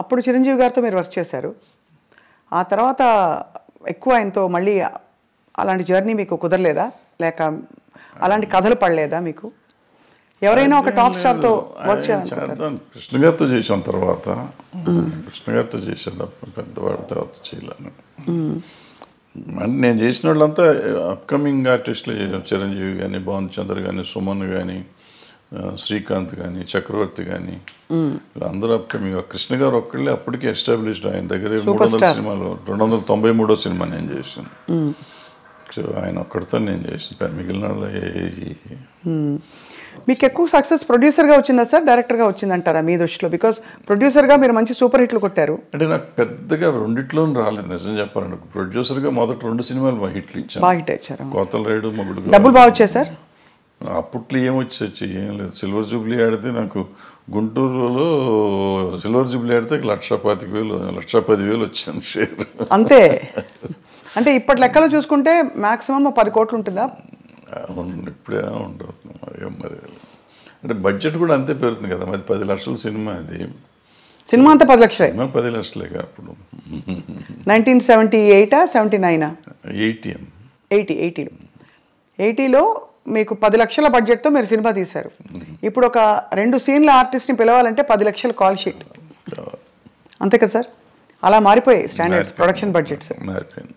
అప్పుడు చిరంజీవి గారితో మీరు వర్క్ చేశారు. ఆ తర్వాత ఎక్కువ ఆయనతో మళ్ళీ అలాంటి జర్నీ మీకు కుదరలేదా, లేక అలాంటి కథలు పడలేదా మీకు? ఎవరైనా ఒక టాప్ స్టార్తో వర్క్ చేద్దాం కృష్ణ గారితో చేసాం, తర్వాత కృష్ణ గారితో చేసాను తప్ప పెద్దవాడి తర్వాత చేయలేను. అంటే నేను చేసిన వాళ్ళంతా అప్కమింగ్ ఆర్టిస్టులు చేసాం. చిరంజీవి కానీ, భాను చంద్ర కానీ, సుమన్ కానీ, శ్రీకాంత్ కానీ, చక్రవర్తి కానీ, అందరూ అప్కమింగ్. కృష్ణ గారు ఒక్కళ్ళే అప్పటికే ఎస్టాబ్లిష్డ్. ఆయన దగ్గర 300 సినిమాలు, 293వ సినిమా నేను చేసాను. సో ఆయన ఒక్కడితో నేను చేసిన, మిగిలిన మీకు ఎక్కువ సక్సెస్ ప్రొడ్యూసర్గా వచ్చిందా సార్, డైరెక్టర్గా వచ్చిందంటారా మీ దృష్టిలో? బికాస్ ప్రొడ్యూసర్గా మీరు మంచి సూపర్ హిట్లు కొట్టారు. అంటే నాకు పెద్దగా రెండిట్లోనూ రాలేదు నిజం చెప్పాలంటే. ప్రొడ్యూసర్గా మొదటి 2 సినిమాలు మా హిట్లు ఇచ్చాను. బాగా హిట్ ఇచ్చారు. కోతల రైడు, మొగుడు. డబ్బులు బాగా వచ్చాయి సార్? అప్పట్లో ఏమొచ్చి ఏం లేదు. సిల్వర్ జూబ్లీ ఆడితే నాకు గుంటూరులో సిల్వర్ జూబ్లీ ఆడితే 1,25,000 1,10,000 వచ్చింది షేర్ అంతే. అంటే ఇప్పటి లెక్కలో చూసుకుంటే మాక్సిమం 10 కోట్లు ఉంటుందా? ఇప్పుడే ఉండదు మరి. అంటే బడ్జెట్ కూడా అంతే పెరుగుతుంది కదా మరి. 10 లక్షల సినిమా, అది సినిమా అంతా 10 లక్షలే. 10 లక్షలేగా అప్పుడు. 1978 79 80 80లో మీకు 10 లక్షల బడ్జెట్తో మీరు సినిమా తీశారు. ఇప్పుడు ఒక 2 సీన్ల ఆర్టిస్ట్ని పిలవాలంటే 10 లక్షల కాల్ షీట్, అంతే కదా సార్? అలా మారిపోయాయి స్టాండర్డ్స్, ప్రొడక్షన్ బడ్జెట్స్ మారిపోయింది.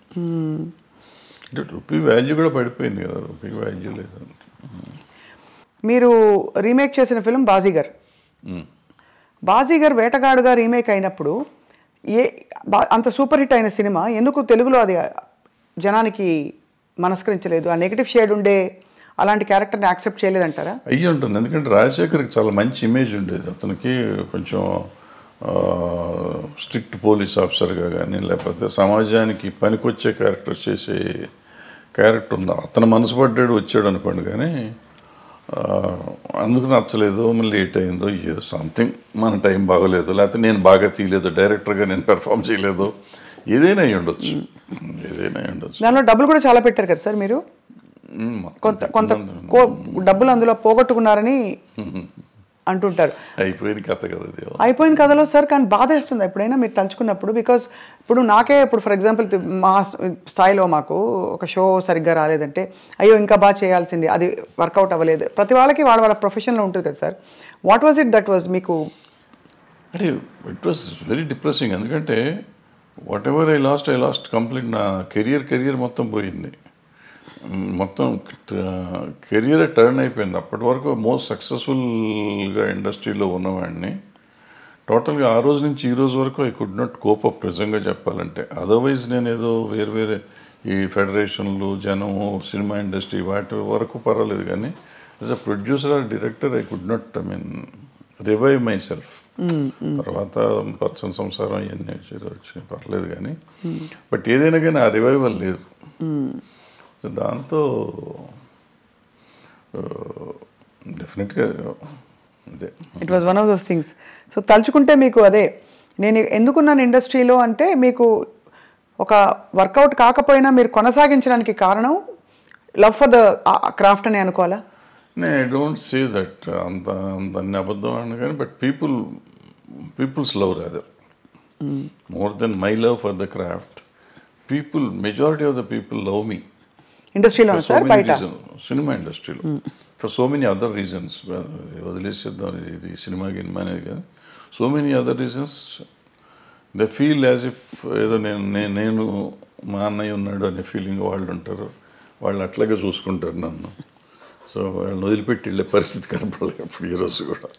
అంటే రూపీ వాల్యూ కూడా పడిపోయింది కదా, రూపీ వాల్యూ లేదు. మీరు రీమేక్ చేసిన ఫిల్మ్ బాజీగర్. బాజీగర్ వేటగాడుగా రీమేక్ అయినప్పుడు అంత సూపర్ హిట్ అయిన సినిమా ఎందుకు తెలుగులో అది జనానికి మనస్కరించలేదు? ఆ నెగిటివ్ షేడ్ ఉండే అలాంటి క్యారెక్టర్ని యాక్సెప్ట్ చేయలేదంటారా? అయ్యి ఉంటుంది. ఎందుకంటే రాజశేఖర్కి చాలా మంచి ఇమేజ్ ఉండేది. అతనికి కొంచెం స్ట్రిక్ట్ పోలీస్ ఆఫీసర్గా కానీ, లేకపోతే సమాజానికి పనికొచ్చే క్యారెక్టర్స్ చేసే క్యారెక్టర్ ఉందా. అతను మనసు పడ్డాడు వచ్చాడు అనుకోండి, కానీ అందుకు నచ్చలేదు, మళ్ళీ లేట్ అయిందో, ఏదో సంథింగ్ మన టైం బాగోలేదు, లేకపోతే నేను బాగా తీయలేదు, డైరెక్టర్గా నేను పెర్ఫామ్ చేయలేదు, ఏదైనా అయ్యి ఉండొచ్చు. దానిలో డబ్బులు కూడా చాలా పెట్టారు కదా సార్ మీరు? కొంత డబ్బులు అందులో పోగొట్టుకున్నారని అంటుంటారు. అయిపోయిన కథ కదా, అయిపోయిన కథలో సార్. కానీ బాధేస్తుంది ఎప్పుడైనా మీరు తలుచుకున్నప్పుడు. బికాస్ ఇప్పుడు నాకే, ఇప్పుడు ఫర్ ఎగ్జాంపుల్ మా స్థాయిలో మాకు ఒక షో సరిగ్గా రాలేదంటే అయ్యో ఇంకా బాగా చేయాల్సింది, అది వర్కౌట్ అవ్వలేదు. ప్రతి వాళ్ళకి వాళ్ళ ప్రొఫెషన్లో ఉంటుంది కదా sir. What was it that was మీకు? అంటే ఇట్ వాజ్ వెరీ డిప్రెసింగ్. ఎందుకంటే what ever I last complete. నా కెరియర్ మొత్తం పోయింది. మొత్తం కెరియరే టర్న్ అయిపోయింది. అప్పటి వరకు మోస్ట్ సక్సెస్ఫుల్గా ఇండస్ట్రీలో ఉన్నవాడిని టోటల్గా ఆ రోజు నుంచి ఈ రోజు వరకు I could not cope up నిజంగా చెప్పాలంటే. అదర్వైజ్ నేను ఏదో వేరే ఈ ఫెడరేషన్లు, జనము, సినిమా ఇండస్ట్రీ వాటి వరకు పర్వాలేదు, కానీ as a producer or director I could not revive myself. తర్వాత పచ్చని సంసారం ఇవన్నీ వచ్చినాయి, పర్లేదు కానీ. బట్ ఏదైనా కానీ ఆ రివైవల్ లేదు. దాంతో డెఫినెట్గా అదే it was one of those things. So తలుచుకుంటే మీకు అదే, నేను ఎందుకున్నాను ఇండస్ట్రీలో అంటే మీకు ఒక వర్కౌట్ కాకపోయినా మీరు కొనసాగించడానికి కారణం లవ్ ఫర్ ద క్రాఫ్ట్ అని అనుకోవాలా? ఐ డోంట్ సే దట్ అంత అన్ని అబద్ధం అని కానీ, but people's love rather more than my love for the craft. Majority of the people love me ఇండస్ట్రీలో, సినిమా ఇండస్ట్రీలో, for so many other reasons. వదిలేసేద్దాం ఇది సినిమా గినిమా అనేది కానీ, so many other reasons they feel as if ఏదో నేను మా అన్నయ్య ఉన్నాడు అనే ఫీలింగ్ వాళ్ళు ఉంటారు. వాళ్ళు అట్లాగే చూసుకుంటారు నన్ను. సో వాళ్ళని వదిలిపెట్టి వెళ్ళే పరిస్థితి కనపడలేదు ఇప్పుడు ఈరోజు కూడా.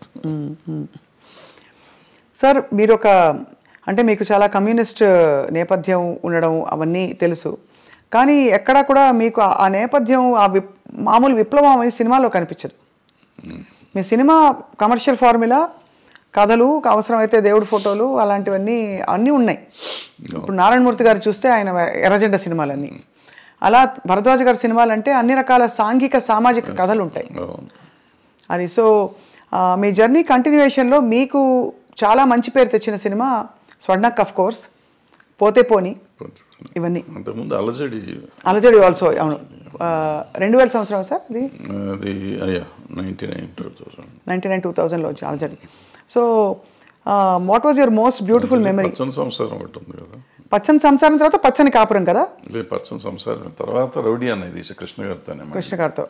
సార్ మీరు అంటే మీకు చాలా కమ్యూనిస్ట్ నేపథ్యం ఉండడం అవన్నీ తెలుసు, కానీ ఎక్కడా కూడా మీకు ఆ నేపథ్యం, మామూలు విప్లవం అనే సినిమాలో కనిపించదు. మీ సినిమా కమర్షియల్ ఫార్ములా, కథలు, అవసరమైతే దేవుడి ఫోటోలు, అలాంటివన్నీ అన్నీ ఉన్నాయి. ఇప్పుడు నారాయణమూర్తి గారు చూస్తే ఆయన ఎర్రజెండ సినిమాలన్నీ, అలా భరద్వాజ్ గారి సినిమాలు అంటే అన్ని రకాల సాంఘిక సామాజిక కథలు ఉంటాయి అది. సో మీ జర్నీ కంటిన్యూయేషన్లో మీకు చాలా మంచి పేరు తెచ్చిన సినిమా స్వర్ణక్, ఆఫ్ కోర్స్, పోతే పోని, ఇవన్నీ. అంతకుముందు అలజడి ఆల్సో. అవును, 2000 సంవత్సరం సార్ అది 99, 2000 2000లో వచ్చి అలజడి. So what was your most beautiful memory? పచ్చని సంసారం ఒకటి ఉంది కదా. పచ్చని సంసారం తర్వాత పచ్చని కాపురం కదా. లేదు, పచ్చని సంసారం తర్వాత రౌడీ అన్నది తీసే కృష్ణ గారితోనే. కృష్ణ గారితో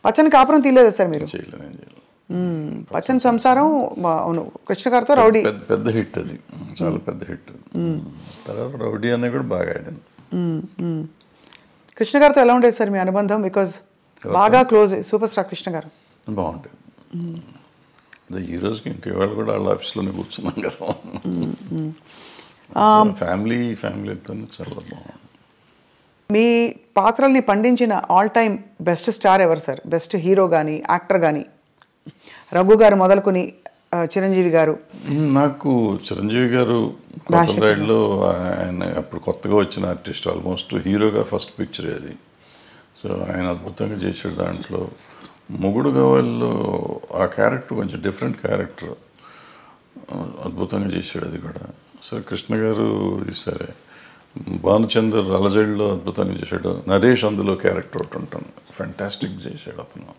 పచ్చని కాపురం తీయలేదు సార్ మీరు? చేయలేదు, నేను చేయలేదు. పచ్చని సంసారం అవును, కృష్ణ గారితో రౌడీ పెద్ద హిట్ అది, చాలా పెద్ద హిట్. తర్వాత రౌడీ అన్నది కూడా బాగా ఆడింది. కృష్ణ గారితో ఎలా ఉండేది సార్ మీ అనుబంధం? బికాజ్ బాగా క్లోజ్ సూపర్ స్టార్ కృష్ణ గారు. బాగుంటుంది. ఈ రోజుకి ఇంక ఇవాళ కూడా వాళ్ళ ఆఫీస్లోనే కూర్చున్నాం కదా. ఫ్యామిలీతో చాలా బాగుంది. మీ పాత్రల్ని పండించిన ఆల్ టైమ్ బెస్ట్ స్టార్ ఎవరు సార్? బెస్ట్ హీరో కానీ యాక్టర్ కానీ? రఘు గారు మొదలుకొని చిరంజీవి గారు. నాకు చిరంజీవి గారు కొత్తలో ఆయన అప్పుడు కొత్తగా వచ్చిన ఆర్టిస్ట్, ఆల్మోస్ట్ హీరోగా ఫస్ట్ పిక్చర్ అది. సో ఆయన అద్భుతంగా చేసాడు దాంట్లో. మొగుడు గవాల్లో ఆ క్యారెక్టర్ కొంచెం డిఫరెంట్ క్యారెక్టర్, అద్భుతంగా చేశాడు అది కూడా. సరే కృష్ణ గారు సరే, భానుచందర్ అలజడిలో అద్భుతంగా చేశాడు. నరేష్ అందులో క్యారెక్టర్ ఒకటి ఉంటాను, ఫ్యాంటాస్టిక్ చేశాడు అతను.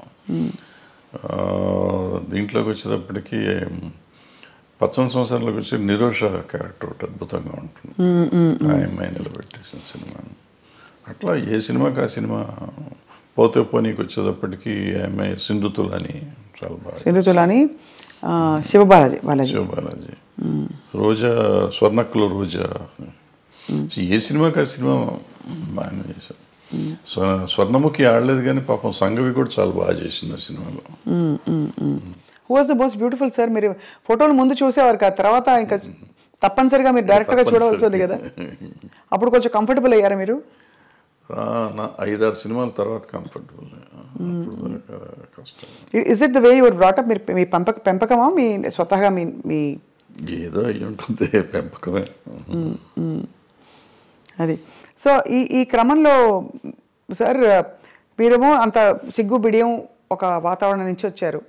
దీంట్లోకి వచ్చేటప్పటికి పచ్చని సంవత్సరంలోకి వచ్చి నిరోష క్యారెక్టర్ ఒకటి అద్భుతంగా ఉంటుంది, ఆ అమ్మాయి నిలబెట్టేసిన సినిమా. అట్లా ఏ సినిమాకి ఆ సినిమా. పోతే పోనీకి వచ్చేటప్పటికి అమ్మాయి సింధుతులని చాలా బాగా. సింధుతులని శివబాలాజీ. శివబాలాజీ. రోజా, స్వర్ణక్కుల రోజా. ఏ సినిమాకి ఆ సినిమా బాగానే చేశారు. స్వర్ణముఖి ఆడలేదు కానీ పాపం సంగవి కూడా చాలా బాగా చేసింది ఆ సినిమాలో. Who was the most beautiful sir? మీరు ఫోటోలు ముందు చూసేవారు కదా, తర్వాత ఇంకా తప్పనిసరిగా మీరు డైరెక్ట్గా చూడవలసి ఉంది కదా, అప్పుడు కొంచెం కంఫర్టబుల్ అయ్యారా మీరు? 5-6 సినిమాల తర్వాత కంఫర్టబుల్. కష్టం. Is it the way your brought up? మీ పెంపకమా మీ స్వతహాగా మీ ఏదో అయ్యి ఉంటుంది, పెంపకమే అది. సో ఈ క్రమంలో సార్ మీరేమో అంత సిగ్గు బిడియం ఒక వాతావరణం నుంచి వచ్చారు.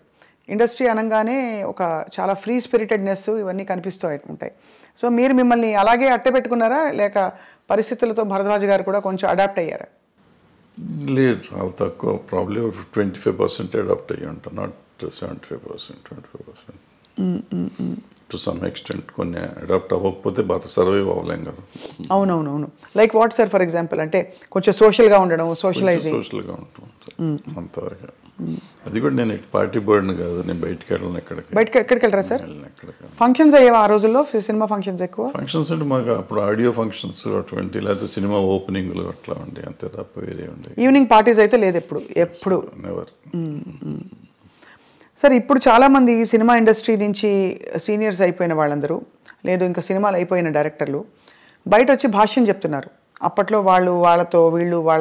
ఇండస్ట్రీ అనగానే ఒక చాలా ఫ్రీ స్పిరిటెడ్నెస్ ఇవన్నీ కనిపిస్తూ ఉంటాయి. సో మీరు మిమ్మల్ని అలాగే అట్టబెట్టుకున్నారా, లేక పరిస్థితులతో భరద్వాజ్ గారు కూడా కొంచెం అడాప్ట్ అయ్యారా? లేదు, చాలా తక్కువ. ప్రాబ్లీ 25% అడాప్ట్ అయ్యి ఉంటాను, నాట్ 75%, 25%. To some extent. కొన్ని అడాప్ట్ అవ్వకపోతే బాగా సర్వైవ్ అవ్వలేం కదా. అవునవునవును. Like what sir for example? అంటే కొంచెం సోషల్గా ఉండడం, సోషల్గా ఉంటాం అంతవరకు. అది కూడా నేను పార్టీ బర్డ్ని కాదు, నేను బయటికి వెళ్ళను. ఎక్కడికి వెళ్ళరా సార్? ఫంక్షన్స్ అయ్యేవా ఆ రోజుల్లో? సినిమా ఫంక్షన్స్ ఎక్కువ? ఫంక్షన్స్ అంటే మాకు అప్పుడు ఆడియో ఫంక్షన్స్ అటువంటి, లేకపోతే సినిమా ఓపెనింగ్లు అట్లా ఉండే, అంతే తప్ప వేరే ఉండే. ఈవినింగ్ పార్టీస్ అయితే లేదు ఎప్పుడు? నెవర్. సార్ ఇప్పుడు చాలామంది సినిమా ఇండస్ట్రీ నుంచి సీనియర్స్ అయిపోయిన వాళ్ళందరూ, లేదు ఇంకా సినిమాలు అయిపోయిన డైరెక్టర్లు బయట వచ్చి భాష్యం చెప్తున్నారు. అప్పట్లో వాళ్ళతో వీళ్ళు వాళ్ళ